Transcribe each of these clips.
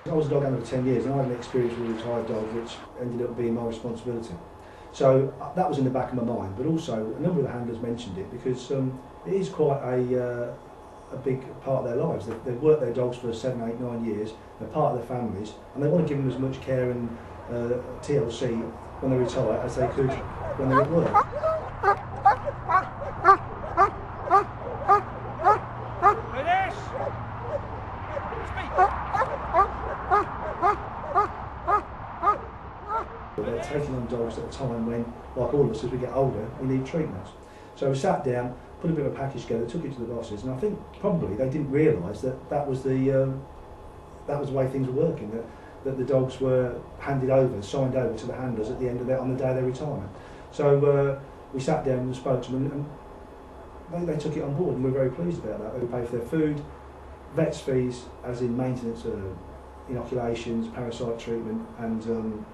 I was a dog handler for 10 years and I had an experience with a retired dog which ended up being my responsibility. So that was in the back of my mind, but also a number of the handlers mentioned it because it is quite a big part of their lives. They've worked their dogs for 7, 8, 9 years, they're part of their families and they want to give them as much care and TLC when they retire as they could when they're at work. They're taking on dogs at a time when, like all of us as we get older, we need treatments. So we sat down, put a bit of a package together, took it to the bosses, and I think probably they didn't realise that that was the way things were working. That the dogs were handed over, signed over to the handlers at the end of on the day of their retirement. So we sat down and spoke to them, and they took it on board, and we're very pleased about that. They pay for their food, vets fees, as in maintenance, inoculations, parasite treatment, and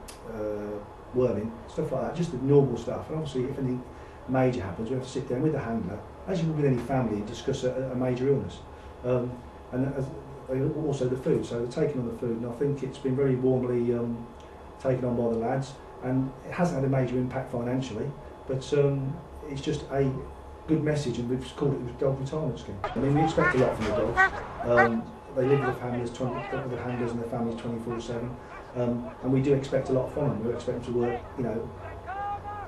worming, stuff like that, just the normal stuff. And obviously, if anything major happens, we have to sit down with the handler, as you would with any family, and discuss a major illness. And also the food, so they're taking on the food, and I think it's been very warmly taken on by the lads, and it hasn't had a major impact financially, but it's just a good message, and we've called it the dog retirement scheme. I mean, we expect a lot from the dogs. They live with the handlers and their families 24/7, and we do expect a lot from them. We expect them to work,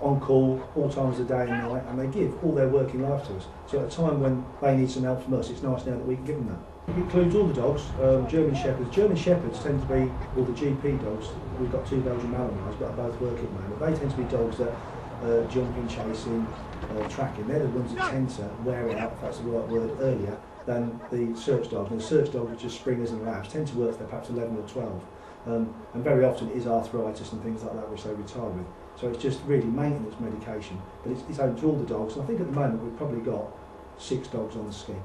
on call all times of the day and night, and they give all their working life to us. So at a time when they need some help from us, it's nice now that we can give them that. It includes all the dogs, German Shepherds. German Shepherds tend to be, all the GP dogs, we've got 2 Belgian Malinois, but are both working at the moment. They tend to be dogs that jumping, chasing, tracking. They're the ones that tend to wear it out, if that's the right word, earlier than the search dogs. And the search dogs, which are springers and labs, tend to work for perhaps 11 or 12. And very often it is arthritis and things like that which they retire with. So it's just really maintenance medication, but it's open to all the dogs. And I think at the moment we've probably got 6 dogs on the scheme.